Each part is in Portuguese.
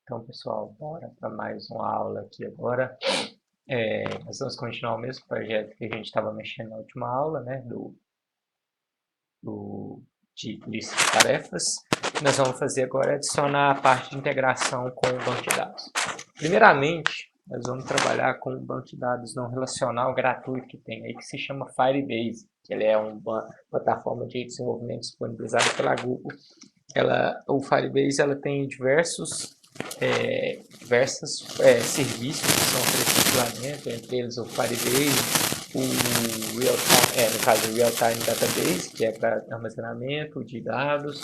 Então, pessoal, bora para mais uma aula aqui agora. Nós vamos continuar o mesmo projeto que a gente estava mexendo na última aula, né, de lista de tarefas. O que nós vamos fazer agora é adicionar a parte de integração com o banco de dados. Primeiramente, nós vamos trabalhar com um banco de dados não relacional gratuito que tem aí, que se chama Firebase, que ele é uma plataforma de desenvolvimento disponibilizada pela Google. O Firebase tem diversos serviços que são oferecidos lá dentro, entre eles o Firebase, o no caso o Real Time Database, que é para armazenamento de dados,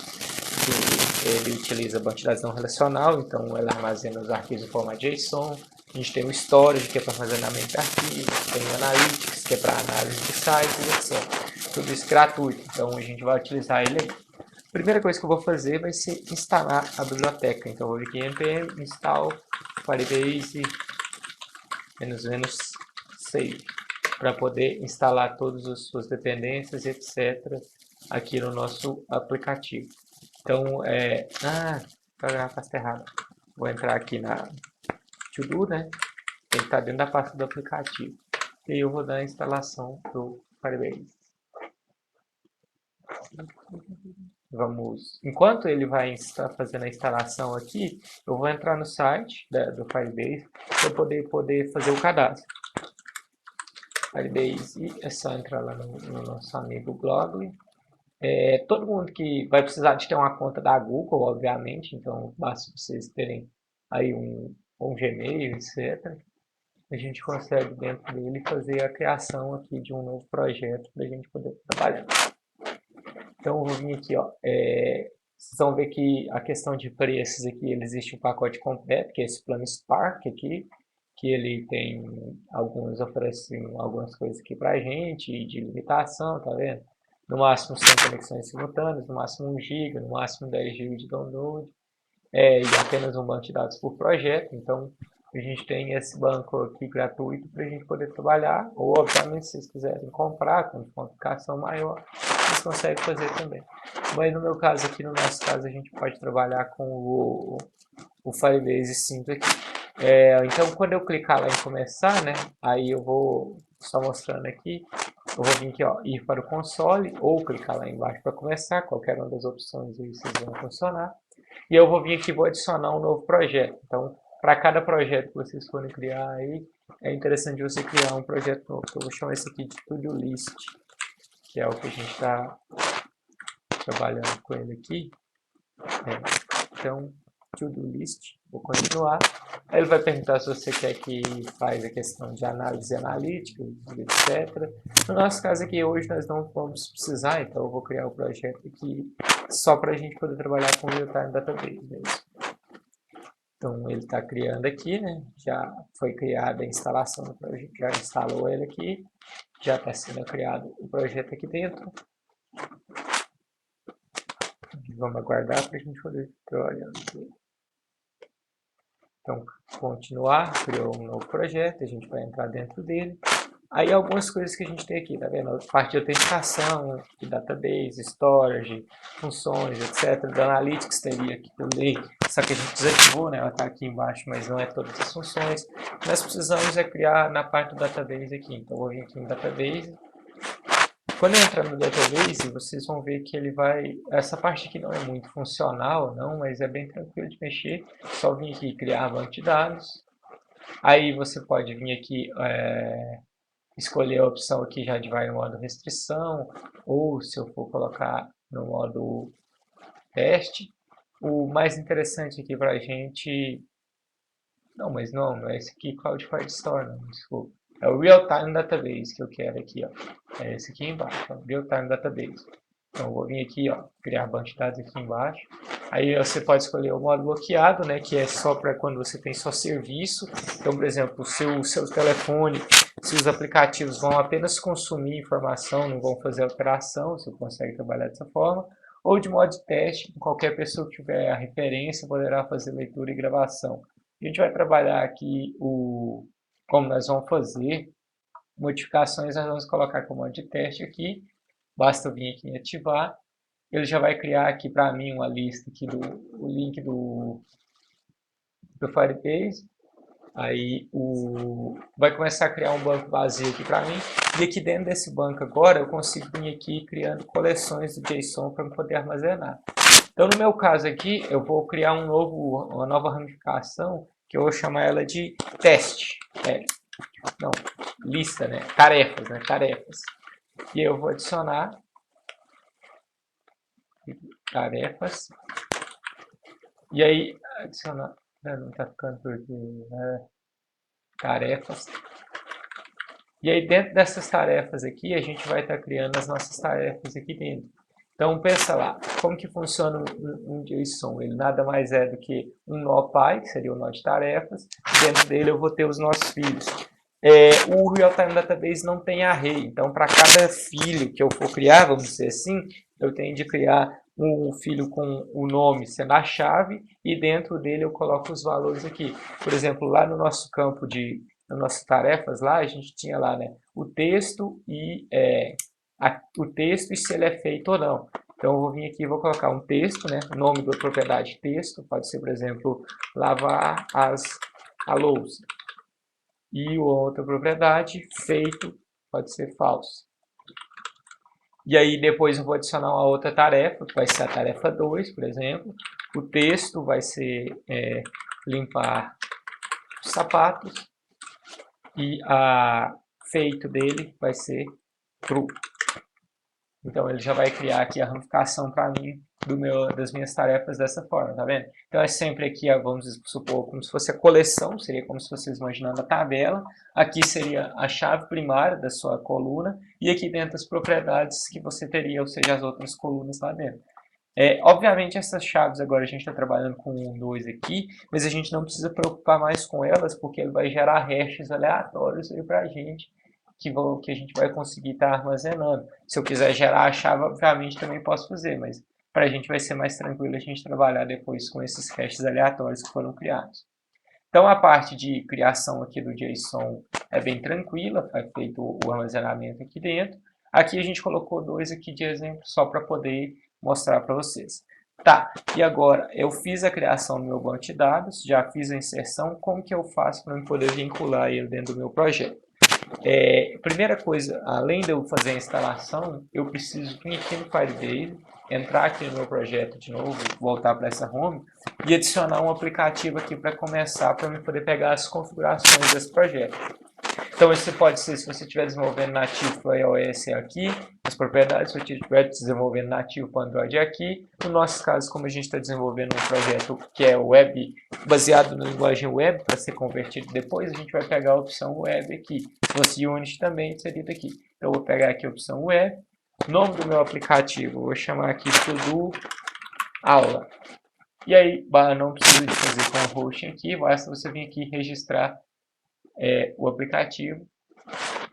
ele utiliza banco de dados não relacional, então ela armazena os arquivos em formato JSON. A gente tem o Storage, que é para armazenamento de arquivos, tem o Analytics, que é para análise de sites, etc. Tudo isso gratuito, então a gente vai utilizar ele aí. A primeira coisa que eu vou fazer vai ser instalar a biblioteca. Então eu vou vir aqui em npm install firebase -save para poder instalar todas as suas dependências, etc. aqui no nosso aplicativo. Então, a pasta errada. Vou entrar aqui na to-do, né? Ele está dentro da pasta do aplicativo. E eu vou dar a instalação do Firebase. Enquanto ele vai estar fazendo a instalação aqui, eu vou entrar no site do Firebase para poder fazer o cadastro. Firebase, é só entrar lá no nosso amigo Globally. Todo mundo que vai precisar de ter uma conta da Google, obviamente, então basta vocês terem aí um Gmail, etc. A gente consegue dentro dele fazer a criação aqui de um novo projeto para a gente poder trabalhar. Então eu vou vir aqui, vocês vão ver que a questão de preços aqui, existe um pacote completo, que é esse plano Spark aqui, que ele tem oferecem algumas coisas aqui pra gente, de limitação, tá vendo? No máximo 100 conexões simultâneas, no máximo 1 GB, no máximo 10 GB de download, e apenas um banco de dados por projeto. Então a gente tem esse banco aqui gratuito para a gente poder trabalhar, ou obviamente se vocês quiserem comprar com uma aplicação maior, vocês conseguem fazer também. Mas no meu caso aqui, no nosso caso, a gente pode trabalhar com o Firebase 5 aqui. Então quando eu clicar lá em começar, né, aí eu vou só mostrando aqui, eu vou vir aqui, ir para o console, ou clicar lá embaixo para começar, qualquer uma das opções aí vocês vão funcionar. E eu vou vir aqui e vou adicionar um novo projeto. Então, para cada projeto que vocês forem criar aí, é interessante você criar um projeto novo. Eu vou chamar esse aqui de To-Do List, que é o que a gente está trabalhando com ele aqui. Então, To-Do List, vou continuar. Aí ele vai perguntar se você quer que faz a questão de análise analítica, etc. No nosso caso aqui, hoje nós não vamos precisar, então eu vou criar o projeto aqui só para a gente poder trabalhar com o Real-Time Database mesmo. Então ele está criando aqui, né? Já foi criada a instalação do projeto, já instalou ele aqui, já está sendo criado o projeto aqui dentro. Vamos aguardar para a gente poder trabalhar aqui. Então, continuar, criou um novo projeto, a gente vai entrar dentro dele. Aí algumas coisas que a gente tem aqui, tá vendo? A parte de autenticação, de database, storage, funções, etc. Da Analytics teria aqui também, só que a gente desativou, né? Ela está aqui embaixo, mas não é todas as funções. Nós precisamos criar na parte do database aqui. Então, eu vou vir aqui em database. Quando eu entrar no database, vocês vão ver que ele vai... Essa parte aqui não é muito funcional, não, mas é bem tranquilo de mexer. Só vir aqui criar banco de dados. Aí você pode vir aqui... escolher a opção aqui já de vai no modo restrição, ou se eu for colocar no modo teste. O mais interessante aqui para a gente... Não é esse aqui, Cloud Firestore, não, desculpa. É o Real Time Database que eu quero aqui, É esse aqui embaixo, Real Time Database. Então eu vou vir aqui, criar banco de dados aqui embaixo. Aí você pode escolher o modo bloqueado, né, que é só para quando você tem só serviço. Então, por exemplo, se o seu telefone, se os aplicativos vão apenas consumir informação, não vão fazer alteração, você consegue trabalhar dessa forma. Ou de modo de teste, qualquer pessoa que tiver a referência poderá fazer leitura e gravação. A gente vai trabalhar aqui como nós vamos fazer modificações, nós vamos colocar como modo de teste aqui. Basta eu vir aqui em ativar. Ele já vai criar aqui para mim uma lista aqui o link do Firebase. Aí vai começar a criar um banco vazio aqui para mim. E aqui dentro desse banco agora eu consigo vir aqui criando coleções do JSON para poder armazenar. Então no meu caso aqui eu vou criar uma nova ramificação que eu vou chamar ela de teste. Não, lista, né? Tarefas, né? Tarefas. E eu vou adicionar tarefas. E aí adicionar... Não está ficando por aqui, né? Tarefas. E aí dentro dessas tarefas aqui, a gente vai estar criando as nossas tarefas aqui dentro. Então pensa lá, como que funciona um JSON? Ele nada mais é do que um NoPy, que seria o nó de tarefas. Dentro dele eu vou ter os nossos filhos. O Real-Time Database não tem array, então para cada filho que eu for criar, vamos dizer assim, eu tenho de criar um filho com o nome sendo a chave e dentro dele eu coloco os valores aqui. Por exemplo, lá no nosso campo nas nossas tarefas lá, a gente tinha lá, né, o texto e se ele é feito ou não. Então eu vou vir aqui e vou colocar um texto, né, o nome da propriedade texto, pode ser, por exemplo, lavar a louça. E outra propriedade, feito, pode ser falso. E aí depois eu vou adicionar uma outra tarefa, que vai ser a tarefa 2, por exemplo. O texto vai ser limpar os sapatos. E a feito dele vai ser true. Então ele já vai criar aqui a ramificação para mim das minhas tarefas dessa forma, tá vendo? Então é sempre aqui, vamos supor, como se fosse a coleção, seria como se vocês imaginando a tabela. Aqui seria a chave primária da sua coluna e aqui dentro as propriedades que você teria, ou seja, as outras colunas lá dentro. Obviamente essas chaves agora a gente está trabalhando com 1, 2 aqui, mas a gente não precisa preocupar mais com elas, porque ele vai gerar hashes aleatórios aí para a gente, que a gente vai conseguir estar armazenando. Se eu quiser gerar a chave, obviamente também posso fazer, mas para a gente vai ser mais tranquilo a gente trabalhar depois com esses hashes aleatórios que foram criados. Então a parte de criação aqui do JSON é bem tranquila, foi feito o armazenamento aqui dentro. Aqui a gente colocou 2 aqui de exemplo só para poder mostrar para vocês. Tá, e agora eu fiz a criação do meu banco de dados, já fiz a inserção, como que eu faço para eu poder vincular ele dentro do meu projeto? Primeira coisa, além de eu fazer a instalação, eu preciso vir aqui no Firebase, entrar aqui no meu projeto de novo, voltar para essa home e adicionar um aplicativo aqui para começar, para eu poder pegar as configurações desse projeto. Então isso pode ser, se você estiver desenvolvendo nativo para iOS aqui, as propriedades, se você estiver desenvolvendo nativo para Android aqui. No nosso caso, como a gente está desenvolvendo um projeto que é web, baseado na linguagem web, para ser convertido depois, a gente vai pegar a opção web aqui. Se fosse Unity também, seria daqui. Então eu vou pegar aqui a opção web, nome do meu aplicativo, vou chamar aqui To-Do Aula. E aí, não precisa de fazer com o hosting aqui, basta você vir aqui registrar o aplicativo.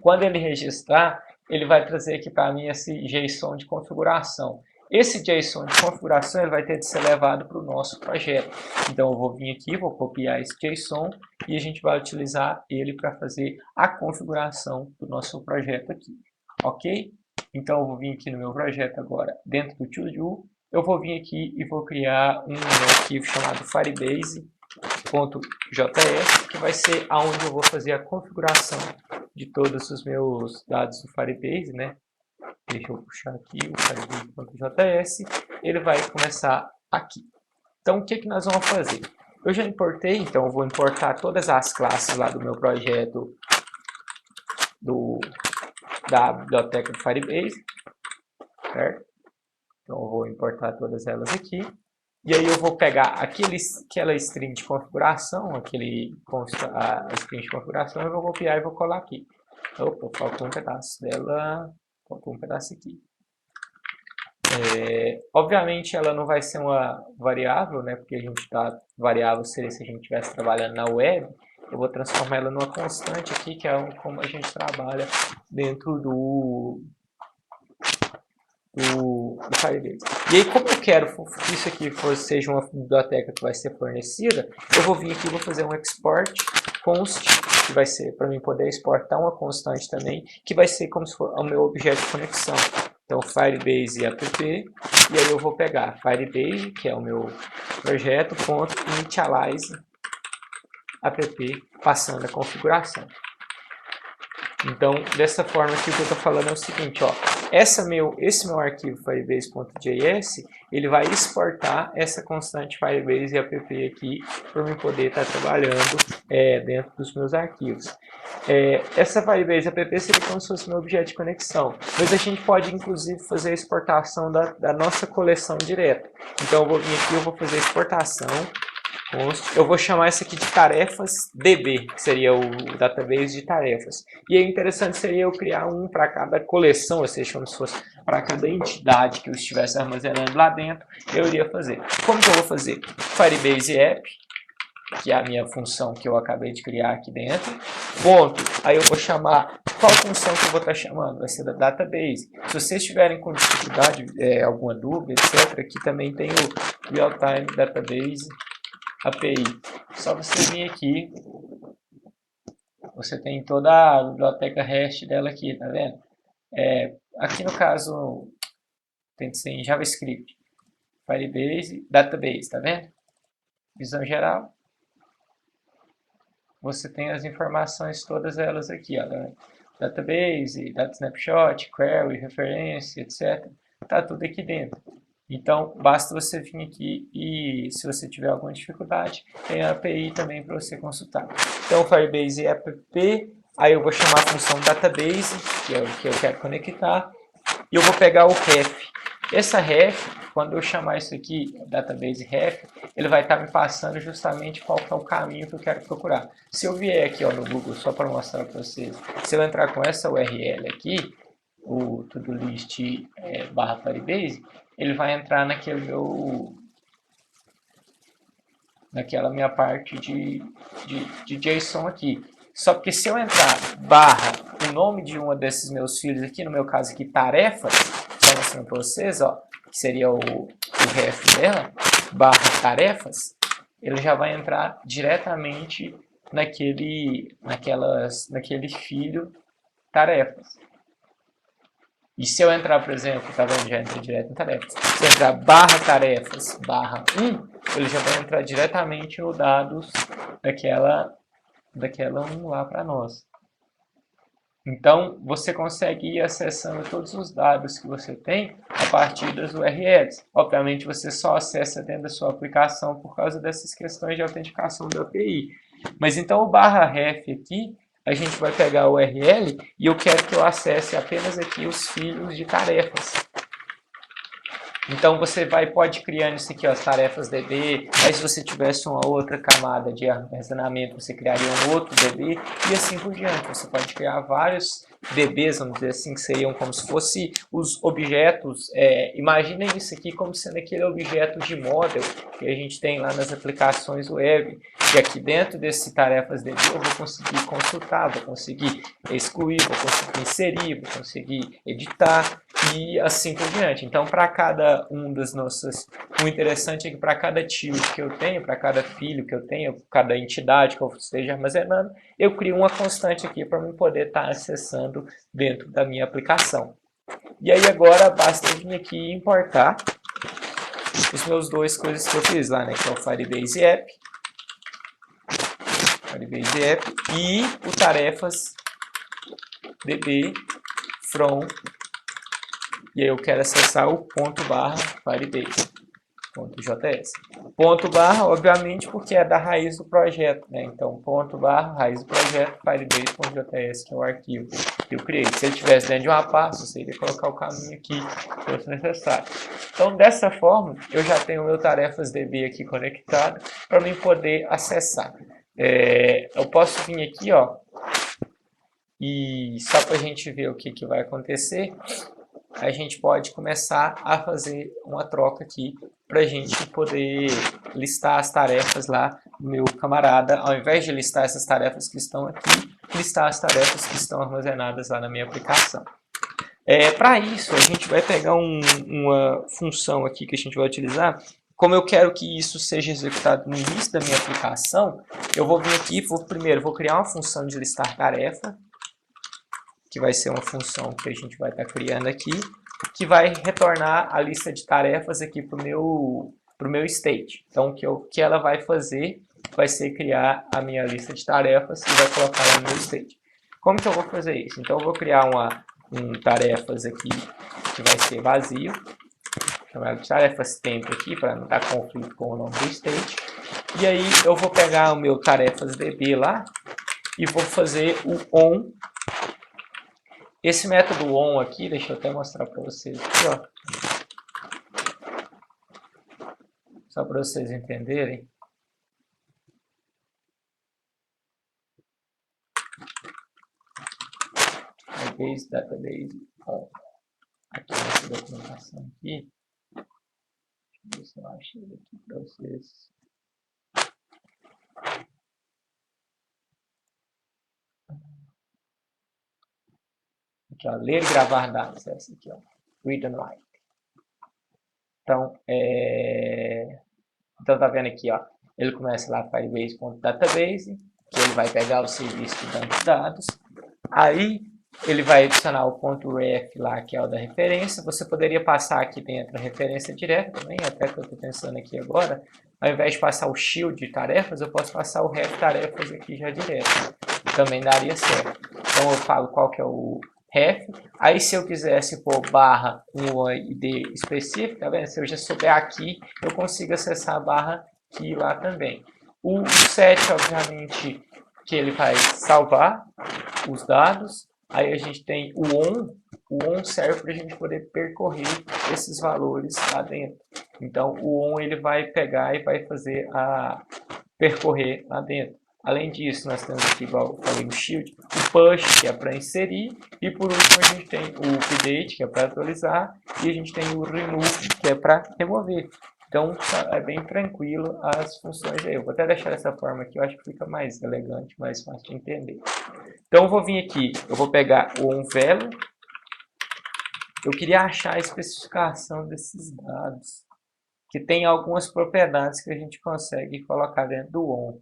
Quando ele registrar, ele vai trazer aqui para mim esse JSON de configuração. Esse JSON de configuração ele vai ter de ser levado para o nosso projeto. Então eu vou vir aqui, vou copiar esse JSON e a gente vai utilizar ele para fazer a configuração do nosso projeto aqui. Ok? Então eu vou vir aqui no meu projeto agora, dentro do To-Do, eu vou vir aqui e vou criar um arquivo chamado Firebase.js, que vai ser aonde eu vou fazer a configuração de todos os meus dados do Firebase, né? Deixa eu puxar aqui o Firebase.js, ele vai começar aqui. Então o que nós vamos fazer? Eu já importei, então eu vou importar todas as classes lá do meu projeto da biblioteca do Firebase, certo? Então eu vou importar todas elas aqui. E aí eu vou pegar aquela string de configuração, a string de configuração, eu vou copiar e vou colar aqui. Opa, faltou um pedaço dela, faltou um pedaço aqui. Obviamente ela não vai ser uma variável, né, porque a gente variável seria se a gente estivesse trabalhando na web. Eu vou transformar ela numa constante aqui, que é como a gente trabalha dentro do Firebase. E aí, como eu quero que isso aqui seja uma biblioteca que vai ser fornecida, eu vou vir aqui e vou fazer um export const, que vai ser para mim poder exportar uma constante também, que vai ser como se fosse o meu objeto de conexão. Então, Firebase app, e aí eu vou pegar Firebase, que é o meu projeto, .initialize app passando a configuração. Então, dessa forma aqui, o que eu estou falando é o seguinte, ó, esse meu arquivo firebase.js, ele vai exportar essa constante firebase app aqui, para eu poder estar trabalhando dentro dos meus arquivos. Essa firebase app seria como se fosse meu objeto de conexão, mas a gente pode, inclusive, fazer a exportação da nossa coleção direto. Então, eu vou vir aqui, eu vou fazer a exportação. Eu vou chamar isso aqui de tarefas DB, que seria o database de tarefas. E aí, interessante seria eu criar um para cada coleção, ou seja, como se fosse para cada entidade que eu estivesse armazenando lá dentro, eu iria fazer. Como que eu vou fazer? Firebase App, que é a minha função que eu acabei de criar aqui dentro, ponto. Aí eu vou chamar, qual função que eu vou estar chamando? Vai ser da database. Se vocês tiverem com dificuldade, alguma dúvida, etc., aqui também tem o Real-Time Database API. Só você vir aqui, você tem toda a biblioteca REST dela aqui, tá vendo? Aqui no caso, tem que ser em JavaScript. Firebase, Database, tá vendo? Visão geral. Você tem as informações, todas elas aqui, ó, né? Database, Data Snapshot, Query, referência, etc. Tá tudo aqui dentro. Então, basta você vir aqui e, se você tiver alguma dificuldade, tem a API também para você consultar. Então, Firebase App, aí eu vou chamar a função Database, que é o que eu quero conectar, e eu vou pegar o ref. Essa ref, quando eu chamar isso aqui, Database Ref, ele vai estar me passando justamente qual é o caminho que eu quero procurar. Se eu vier aqui ó, no Google, só para mostrar para vocês, se eu entrar com essa URL aqui, o Todolist / Firebase, ele vai entrar naquela minha parte de JSON aqui. Só que se eu entrar / o nome de uma desses meus filhos aqui, no meu caso aqui, tarefas, só mostrando para vocês, ó, que seria o ref dela, / tarefas, ele já vai entrar diretamente naquele filho tarefas. E se eu entrar, por exemplo, tá vendo? Já entra direto em tarefas. Se eu entrar / tarefas /1, ele já vai entrar diretamente no dados daquela 1 lá para nós. Então, você consegue ir acessando todos os dados que você tem a partir das URLs. Obviamente, você só acessa dentro da sua aplicação por causa dessas questões de autenticação da API. Mas então, o /ref aqui, a gente vai pegar a URL e eu quero que eu acesse apenas aqui os filhos de tarefas. Então você pode criando isso aqui, ó, as tarefas DB, aí se você tivesse uma outra camada de armazenamento, você criaria um outro DB e assim por diante. Você pode criar vários DBs, vamos dizer assim, que seriam como se fossem os objetos, imaginem isso aqui como sendo aquele objeto de model que a gente tem lá nas aplicações web, e aqui dentro desse tarefas DB eu vou conseguir consultar, vou conseguir excluir, vou conseguir inserir, vou conseguir editar e assim por diante. Então, para cada um das nossas... O interessante é que para cada tio que eu tenho, para cada filho que eu tenho, cada entidade que eu esteja armazenando, eu crio uma constante aqui para eu poder estar acessando dentro da minha aplicação. E aí agora basta eu vir aqui e importar os meus duas coisas que eu fiz lá, né? Que é o Firebase App. Firebase App e o tarefas db from, e aí eu quero acessar o ponto / Firebase. .js. Ponto /, obviamente, porque é da raiz do projeto, né? Então, ponto / raiz do projeto, firebase.js, que é o arquivo que eu criei. Se ele estivesse dentro de uma pasta, você iria colocar o caminho aqui, se fosse necessário. Então, dessa forma, eu já tenho o meu tarefas DB aqui conectado para mim poder acessar. Eu posso vir aqui, ó, e só para a gente ver o que vai acontecer, a gente pode começar a fazer uma troca aqui para a gente poder listar as tarefas lá do meu camarada, ao invés de listar essas tarefas que estão aqui, listar as tarefas que estão armazenadas lá na minha aplicação. Para isso, a gente vai pegar uma função aqui que a gente vai utilizar. Como eu quero que isso seja executado no início da minha aplicação, eu vou vir aqui, primeiro vou criar uma função de listar tarefa, que vai ser uma função que a gente vai estar criando aqui, que vai retornar a lista de tarefas aqui para o meu state. Então, o que ela vai fazer vai ser criar a minha lista de tarefas e vai colocar lá no meu state. Como que eu vou fazer isso? Então eu vou criar um tarefas aqui que vai ser vazio, chamado de tarefas temp aqui, para não dar conflito com o nome do state. E aí eu vou pegar o meu tarefas db lá e vou fazer o on. Esse método on aqui, deixa eu até mostrar para vocês aqui, ó. Só para vocês entenderem. Base database on. Aqui nessa documentação aqui. Deixa eu ver se eu acho ele aqui para vocês. Aqui, ó, ler e gravar dados, essa aqui, ó, read and write. Então, tá vendo aqui, ó, ele começa lá firebase.database, que ele vai pegar o serviço de banco de dados, aí ele vai adicionar o ponto .ref lá, que é o da referência. Você poderia passar aqui dentro a referência direta também, até que eu estou pensando aqui agora, ao invés de passar o shield de tarefas, eu posso passar o ref tarefas aqui já direto, também daria certo. Então eu falo qual que é o ref, aí se eu quisesse pôr barra um ID específico, tá vendo? Se eu já souber aqui, eu consigo acessar a barra key lá também. O set, obviamente, que ele vai salvar os dados, aí a gente tem o on serve para a gente poder percorrer esses valores lá dentro. Então o on ele vai pegar e vai fazer a percorrer lá dentro. Além disso, nós temos aqui, igual eu falei, o shield, o push, que é para inserir, e por último a gente tem o update, que é para atualizar, e a gente tem o remove, que é para remover. Então é bem tranquilo as funções aí. Eu vou até deixar dessa forma aqui, eu acho que fica mais elegante, mais fácil de entender. Então eu vou vir aqui, eu vou pegar o onValue. Eu queria achar a especificação desses dados, que tem algumas propriedades que a gente consegue colocar dentro do on.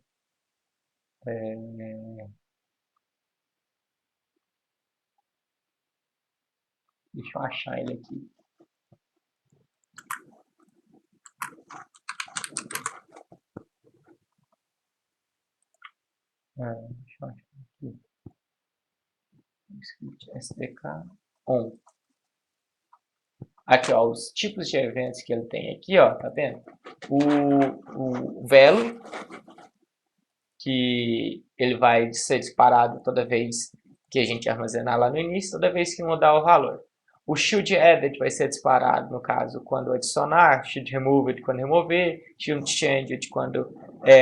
Deixa eu achar ele aqui. Deixa eu achar aqui. Script SDK on. Aqui, ó, os tipos de eventos que ele tem aqui, ó, tá vendo? O value, que ele vai ser disparado toda vez que a gente armazenar lá no início, toda vez que mudar o valor. O shield added vai ser disparado, no caso, quando adicionar, shield removed quando remover, shield changed quando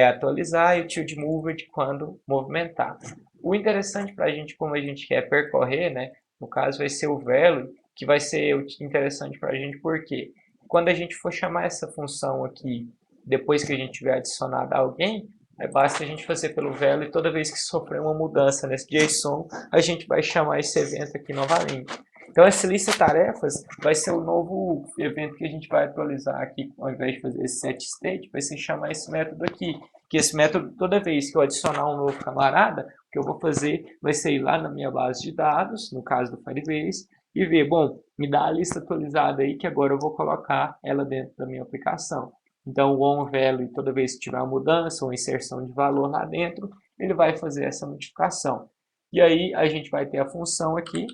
atualizar e o shield moved quando movimentar. O interessante para a gente, como a gente quer percorrer, né, no caso vai ser o value, que vai ser interessante para a gente, porque quando a gente for chamar essa função aqui, depois que a gente tiver adicionado alguém, basta a gente fazer pelo value e toda vez que sofrer uma mudança nesse JSON, a gente vai chamar esse evento aqui novamente. Então essa lista de tarefas vai ser o novo evento que a gente vai atualizar aqui, ao invés de fazer esse set state, vai ser chamar esse método aqui. Que esse método, toda vez que eu adicionar um novo camarada, o que eu vou fazer vai ser ir lá na minha base de dados, no caso do Firebase, e ver, bom, me dá a lista atualizada aí que agora eu vou colocar ela dentro da minha aplicação. Então o onValue, toda vez que tiver uma mudança ou inserção de valor lá dentro, ele vai fazer essa modificação. E aí a gente vai ter a função aqui,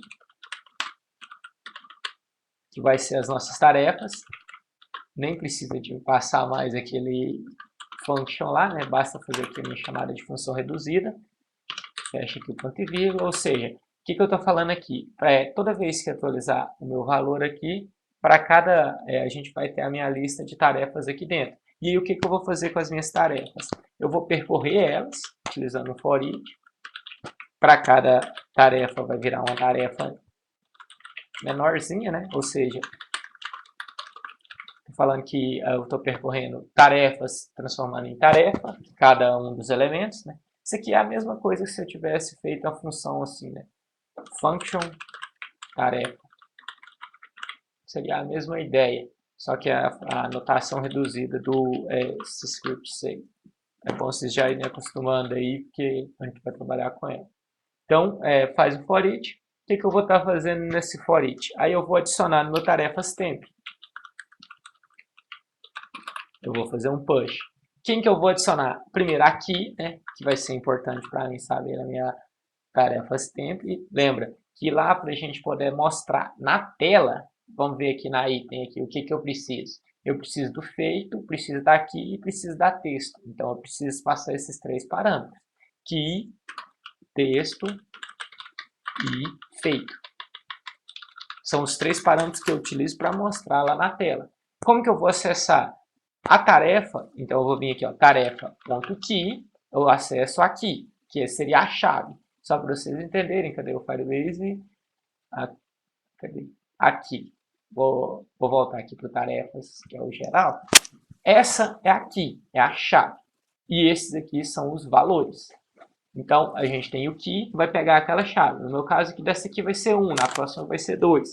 que vai ser as nossas tarefas. Nem precisa de passar mais aquele function lá, né? Basta fazer aqui uma chamada de função reduzida. Fecha aqui o ponto e vírgula, ou seja, o que eu estou falando aqui? Toda vez que atualizar o meu valor aqui, para cada, a gente vai ter a minha lista de tarefas aqui dentro. E aí o que eu vou fazer com as minhas tarefas? Eu vou percorrer elas, utilizando o for each. Para cada tarefa vai virar uma tarefa menorzinha, né? Ou seja, estou falando que eu estou percorrendo tarefas, transformando em tarefa, cada um dos elementos, né? Isso aqui é a mesma coisa que se eu tivesse feito a função assim, né? Function tarefa. Seria a mesma ideia, só que a notação reduzida do script save. É bom vocês já irem acostumando aí, porque a gente vai trabalhar com ela. Então, faz o for each. O que eu vou estar fazendo nesse for each? Aí eu vou adicionar no meu tarefas temp. Eu vou fazer um push. Quem que eu vou adicionar? Primeiro aqui, né, que vai ser importante para mim saber a minha tarefas tempo. E lembra que lá para a gente poder mostrar na tela, vamos ver aqui na item aqui, o que, que eu preciso. Eu preciso do feito, preciso daqui e preciso da texto. Então eu preciso passar esses três parâmetros. Que, texto e feito. São os três parâmetros que eu utilizo para mostrar lá na tela. Como que eu vou acessar? A tarefa, então eu vou vir aqui, ó, tarefa.key, eu acesso aqui, que seria a chave. Só para vocês entenderem, cadê o Firebase? Cadê? Aqui. Vou voltar aqui para o tarefas, que é o geral. Essa é aqui, é a chave. E esses aqui são os valores. Então, a gente tem o key, vai pegar aquela chave. No meu caso aqui, dessa aqui vai ser 1, na próxima vai ser 2.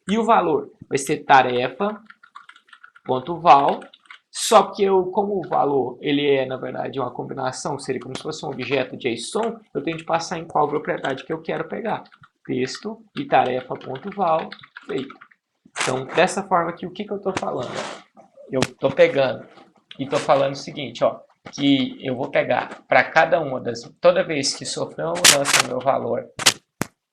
E o valor vai ser tarefa.val, só que como o valor ele é, na verdade, uma combinação, seria como se fosse um objeto JSON, eu tenho que passar em qual propriedade que eu quero pegar. Texto e tarefa.val, feito. Então, dessa forma aqui, o que eu estou falando? Eu estou pegando e estou falando o seguinte, ó, que eu vou pegar para cada uma das... Toda vez que sofrer uma mudança no meu valor,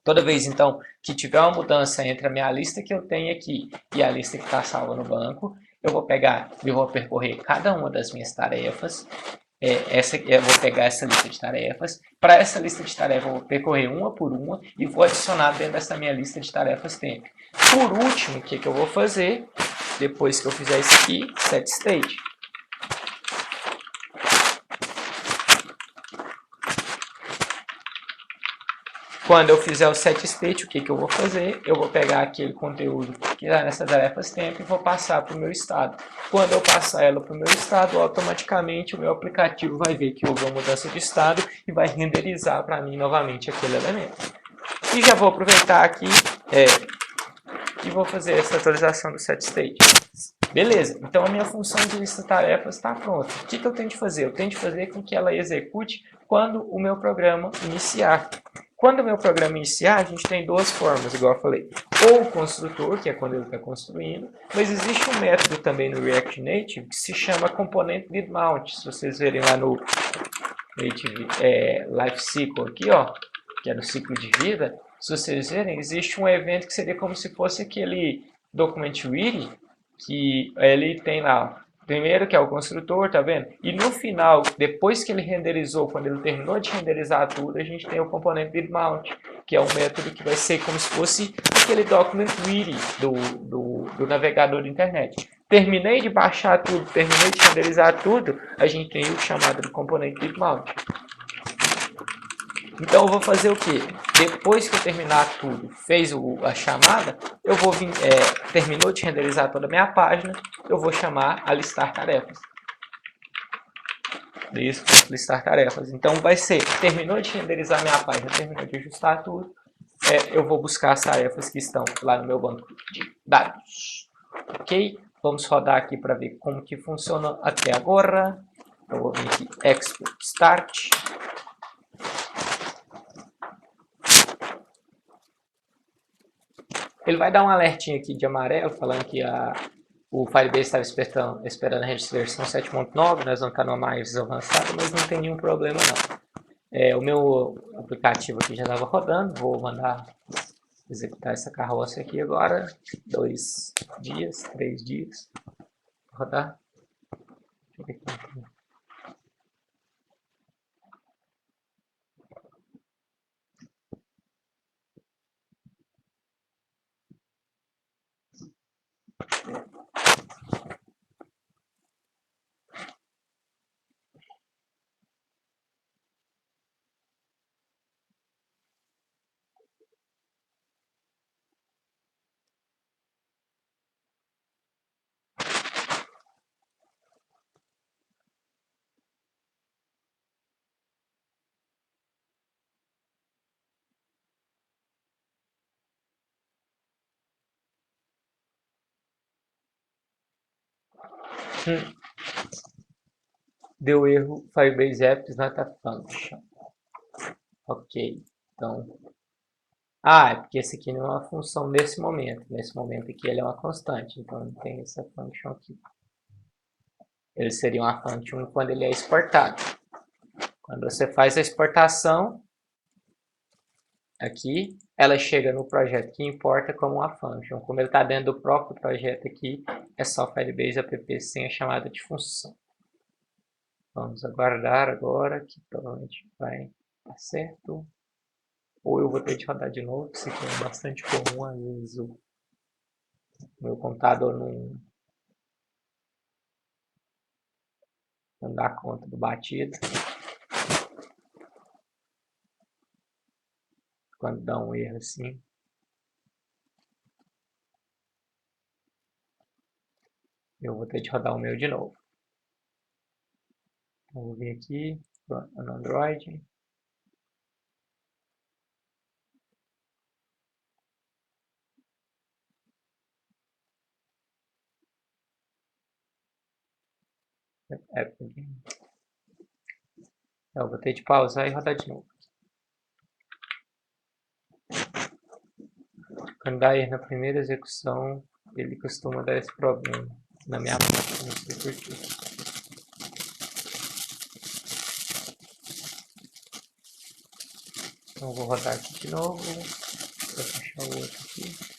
toda vez, então, que tiver uma mudança entre a minha lista que eu tenho aqui e a lista que está salva no banco, eu vou pegar e vou percorrer cada uma das minhas tarefas. Eu vou pegar essa lista de tarefas. Para essa lista de tarefas, eu vou percorrer uma por uma e vou adicionar dentro dessa minha lista de tarefas temp. Por último, o que eu vou fazer? Depois que eu fizer isso aqui, set state. Quando eu fizer o set state, o que eu vou fazer? Eu vou pegar aquele conteúdo que está nessas tarefas tempo e vou passar para o meu estado. Quando eu passar ela para o meu estado, automaticamente o meu aplicativo vai ver que houve uma mudança de estado e vai renderizar para mim novamente aquele elemento. E já vou aproveitar aqui e vou fazer essa atualização do set state. Beleza, então a minha função de lista de tarefas está pronta. O que eu tenho de fazer? Eu tenho de fazer com que ela execute quando o meu programa iniciar. Quando o meu programa iniciar, a gente tem duas formas, igual eu falei. Ou o construtor, que é quando ele está construindo, mas existe um método também no React Native que se chama component did mount. Se vocês verem lá no Native Life Cycle aqui, ó, que é no ciclo de vida, se vocês verem, existe um evento que seria como se fosse aquele document ready, que ele tem lá, primeiro que é o construtor, tá vendo? E no final, depois que ele renderizou, quando ele terminou de renderizar tudo, a gente tem o componente did mount, que é um método que vai ser como se fosse aquele document ready do navegador da internet. Terminei de baixar tudo, terminei de renderizar tudo, a gente tem o chamado de componente did mount. Então eu vou fazer o que? Depois que eu terminar tudo, fez a chamada, eu vou vir, terminou de renderizar toda a minha página, eu vou chamar a listar tarefas. Listar tarefas. Então vai ser, terminou de renderizar minha página, terminou de ajustar tudo, eu vou buscar as tarefas que estão lá no meu banco de dados. Ok? Vamos rodar aqui para ver como que funciona até agora. Eu vou vir aqui, Export Start. Ele vai dar um alertinho aqui de amarelo, falando que o Firebase estava esperando a versão 7.9, nós vamos estar numa mais avançada, mas não tem nenhum problema não. O meu aplicativo aqui já estava rodando, vou mandar executar essa carroça aqui agora, 2 dias, 3 dias, rodar. Deixa eu ver aqui. Deu erro, Firebase Apps not a function. Ok, então... é porque esse aqui não é uma função nesse momento. Nesse momento aqui ele é uma constante, então não tem essa função aqui. Ele seria uma function quando ele é exportado. Quando você faz a exportação, aqui, ela chega no projeto que importa como uma function. Como ele está dentro do próprio projeto aqui, é só Firebase app sem a chamada de função. Vamos aguardar agora, que provavelmente vai dar certo. Ou eu vou ter de rodar de novo, isso aqui é bastante comum, às vezes o meu computador não dá conta do batido. Quando dá um erro assim. Eu vou ter de rodar o meu de novo. Então, vou vir aqui no Android. Eu vou ter de pausar e rodar de novo. Quando dá erro na primeira execução, ele costuma dar esse problema na minha máquina, não sei porquê. Então vou rodar aqui de novo, vou fechar o outro aqui.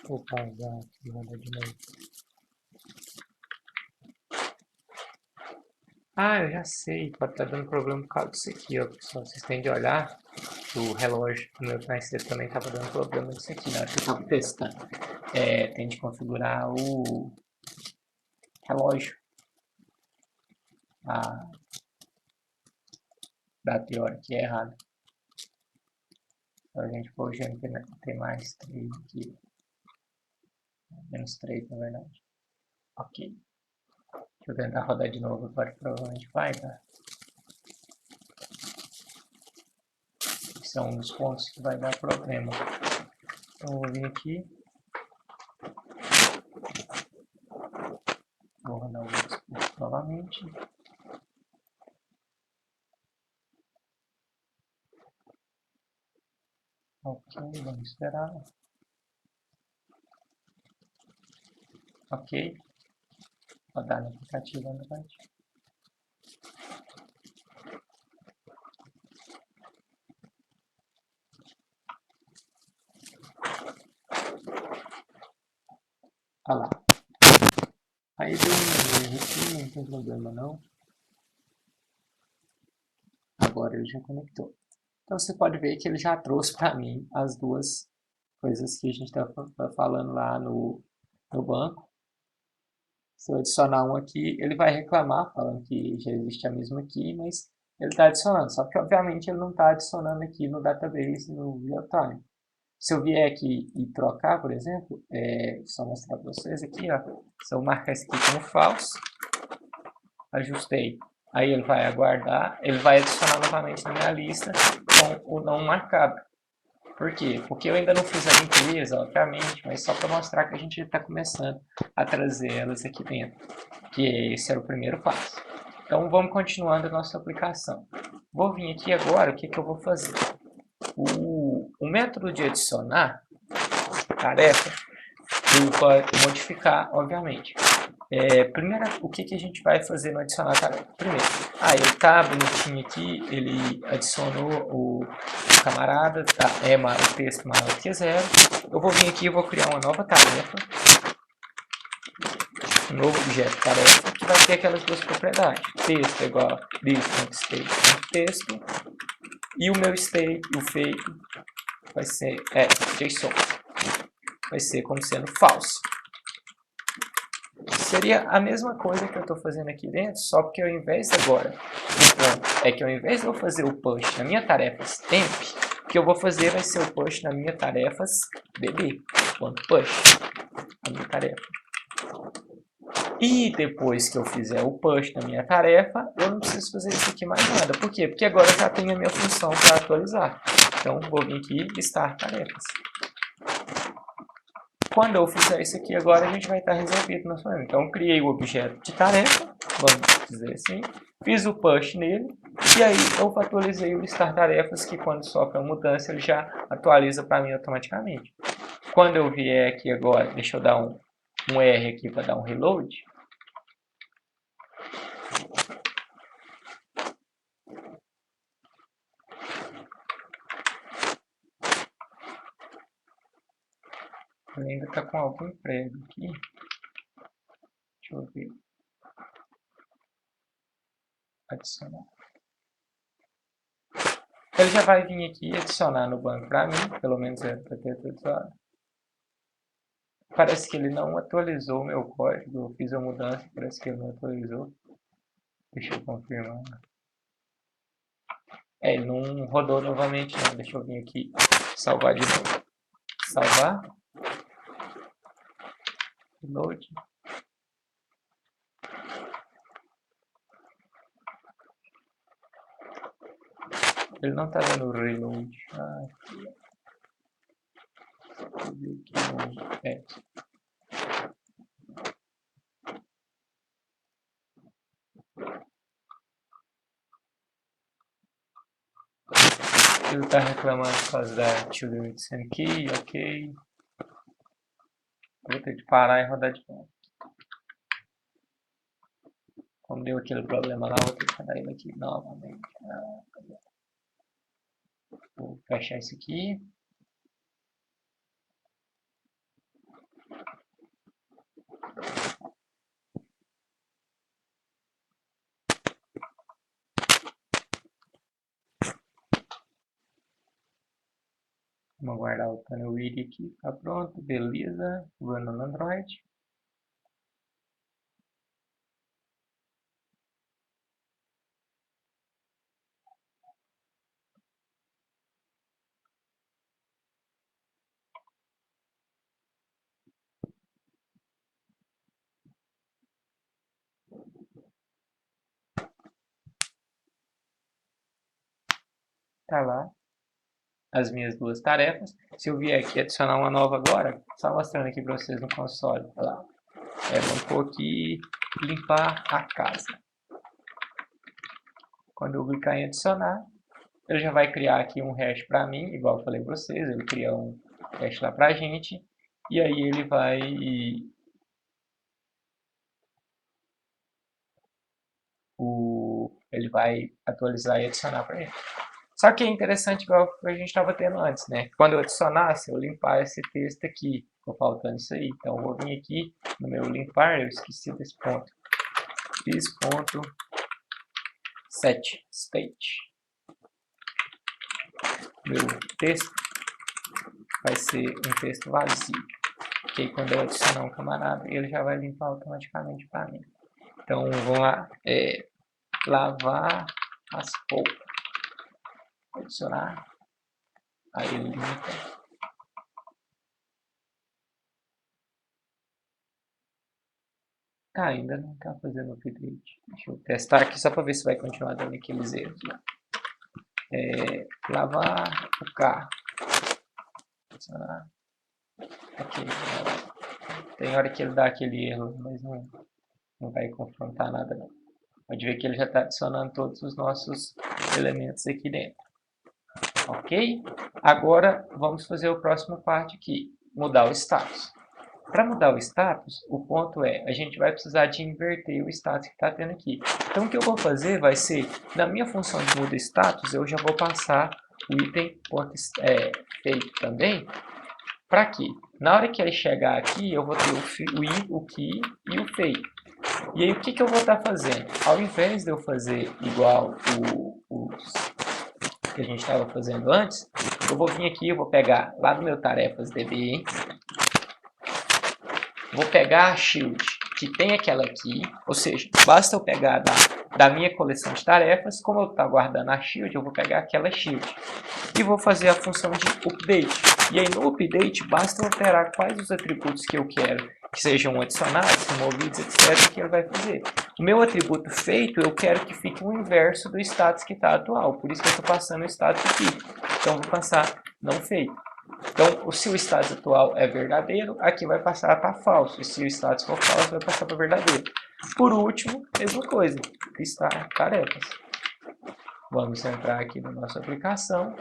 Vou pausar aqui e rodar de novo. Ah, eu já sei, pode estar dando problema por causa disso aqui, ó, pessoal. Vocês têm de olhar, o relógio do meu Chrysler também estava dando problema disso aqui na hora que eu estava testando. Tem de configurar o relógio da teoria que é errado. Então a gente for ter mais 3 aqui. Menos 3 na verdade. Ok. Deixa eu tentar rodar de novo agora, que provavelmente vai, tá? São um dos pontos que vai dar problema. Então eu vou vir aqui. Vou rodar o outro novamente. Ok, vamos esperar. Ok. Rodar no aplicativo Android. Olha lá. Aí deu um erro aqui, não tem problema não. Agora ele já conectou. Então você pode ver que ele já trouxe para mim as duas coisas que a gente estava falando lá no banco. Se eu adicionar um aqui, ele vai reclamar, falando que já existe a mesma aqui, mas ele está adicionando, só que obviamente ele não está adicionando aqui no database, no real time. Se eu vier aqui e trocar, por exemplo, só mostrar para vocês aqui, ó, se eu marcar isso aqui como false, ajustei, aí ele vai aguardar, ele vai adicionar novamente na minha lista com o não marcado. Por quê? Porque eu ainda não fiz a limpeza, obviamente, mas só para mostrar que a gente está começando a trazer elas aqui dentro, que esse era o primeiro passo. Então vamos continuando a nossa aplicação. Vou vir aqui agora, o que eu vou fazer? O método de adicionar tarefa, ele vai modificar, obviamente. Primeiro, o que a gente vai fazer no adicionar tarefa? Primeiro, ele está bonitinho aqui, ele adicionou o camarada, tá, o texto maior que 0. Eu vou vir aqui e vou criar uma nova tarefa, um novo objeto tarefa, que vai ter aquelas duas propriedades. Texto é igual a this.state.texto, e o meu state, o feito, vai ser JSON. Vai ser como sendo false. Seria a mesma coisa que eu estou fazendo aqui dentro, só que ao invés agora, o ponto é que ao invés de eu fazer o push na minha tarefas temp, o que eu vou fazer vai ser o push na minha tarefas dd, ponto push, a minha tarefa. E depois que eu fizer o push na minha tarefa, eu não preciso fazer isso aqui mais nada. Por quê? Porque agora já tem a minha função para atualizar. Então, vou vir aqui e start tarefas. Quando eu fizer isso aqui agora, a gente vai estar resolvido no problema. Então, eu criei o objeto de tarefa, vamos dizer assim, fiz o push nele, e aí eu atualizei o listar tarefas, que quando sofre uma mudança, ele já atualiza para mim automaticamente. Quando eu vier aqui agora, deixa eu dar um R aqui para dar um reload. Ele ainda está com algum prego aqui. Deixa eu ver. Adicionar. Ele já vai vir aqui e adicionar no banco para mim, pelo menos é para ter atualizado. Parece que ele não atualizou o meu código, eu fiz a mudança, parece que ele não atualizou. Deixa eu confirmar. Ele não rodou novamente não, deixa eu vir aqui salvar de novo. Salvar. Reload. Ele não está dando reload. Aqui. Deixa eu ver aqui. Ele está reclamando por causa da Children Key, ok. Vou ter que parar e rodar de novo. Como deu aquele problema lá, vou ter que rodar ele aqui novamente. Vou fechar isso aqui. Vamos aguardar o TunnelWiry aqui, tá pronto, beleza, run no Android. Tá lá as minhas duas tarefas. Se eu vier aqui adicionar uma nova agora, só mostrando aqui para vocês no console, olha lá. Vamos pôr aqui, limpar a casa. Quando eu clicar em adicionar, ele já vai criar aqui um hash para mim, igual eu falei para vocês, ele cria um hash lá para a gente, e aí ele vai atualizar e adicionar para gente. Só que é interessante, igual a gente estava tendo antes, né? Quando eu adicionasse, eu limpar esse texto aqui. Ficou faltando isso aí. Então, eu vou vir aqui no meu limpar, eu esqueci desse ponto. This.set state. Meu texto vai ser um texto vazio. Que quando eu adicionar um camarada, ele já vai limpar automaticamente para mim. Então, vamos lá. Lavar as poucas. Adicionar. Aí ele limita. Tá, ainda não tá fazendo update. Deixa eu testar aqui só para ver se vai continuar dando aqueles erros lá. Lavar o carro. Adicionar. Ok. Tem hora que ele dá aquele erro, mas não vai confrontar nada não. Pode ver que ele já está adicionando todos os nossos elementos aqui dentro. Ok? Agora vamos fazer o próximo parte aqui, mudar o status. Para mudar o status, o ponto é, a gente vai precisar de inverter o status que está tendo aqui. Então o que eu vou fazer vai ser, na minha função de muda status, eu já vou passar o item feito também. Para quê? Na hora que ele chegar aqui, eu vou ter o key e o feito. E aí o que eu vou estar fazendo? Ao invés de eu fazer igual os que a gente estava fazendo antes, eu vou vir aqui, eu vou pegar lá do meu tarefas DB, vou pegar a shield que tem aquela aqui, ou seja, basta eu pegar da minha coleção de tarefas, como eu estou guardando a shield, eu vou pegar aquela shield e vou fazer a função de update. E aí no update basta eu alterar quais os atributos que eu quero que sejam adicionados, removidos, etc, que ele vai fazer. O meu atributo feito, eu quero que fique o inverso do status que está atual, por isso que eu estou passando o status aqui. Então vou passar não feito. Então, se o status atual é verdadeiro, aqui vai passar para falso. E se o status for falso, vai passar para verdadeiro. Por último, mesma coisa, listar tarefas. Vamos entrar aqui na nossa aplicação.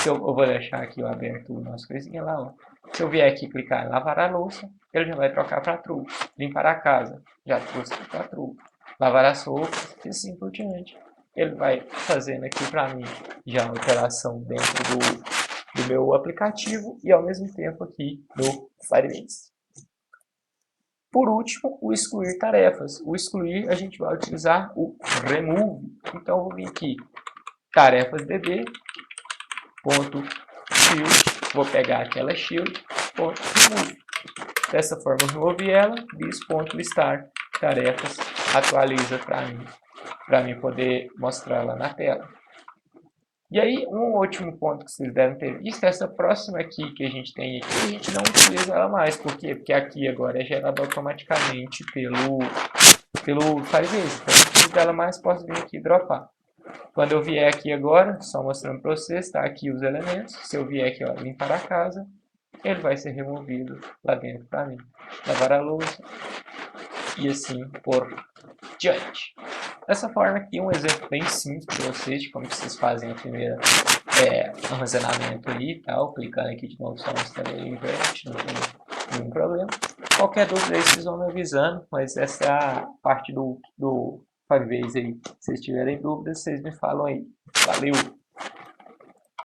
Eu vou deixar aqui aberto o nosso coisinha lá. Ó. Se eu vier aqui clicar em lavar a louça, ele já vai trocar para true. Limpar a casa, já trouxe para true. Lavar as roupas, e assim por diante. Ele vai fazendo aqui para mim já a operação dentro do meu aplicativo e ao mesmo tempo aqui no Firebase. Por último, o excluir tarefas. O excluir a gente vai utilizar o remove. Então eu vou vir aqui, tarefas db, ponto shield, vou pegar aquela shield, ponto remove. Dessa forma eu removi ela, this.listar tarefas, atualiza para mim poder mostrar lá na tela. E aí, um último ponto que vocês devem ter visto, essa próxima aqui que a gente tem aqui, a gente não utiliza ela mais. Por quê? Porque aqui agora é gerada automaticamente pelo Firebase. Então, eu utilizo ela mais, posso vir aqui e dropar. Quando eu vier aqui agora, só mostrando para vocês, está aqui os elementos. Se eu vier aqui, ó, limpar a casa, ele vai ser removido lá dentro para mim. Lavar a louça e assim por diante. Dessa forma aqui, um exemplo bem simples para vocês, de como vocês fazem a primeira armazenamento ali e tal, clicando aqui de novo só mostrando ele inverte, não tem nenhum problema. Qualquer dúvida aí vocês vão me avisando, mas essa é a parte do Firebase aí. Se vocês tiverem dúvidas, vocês me falam aí. Valeu!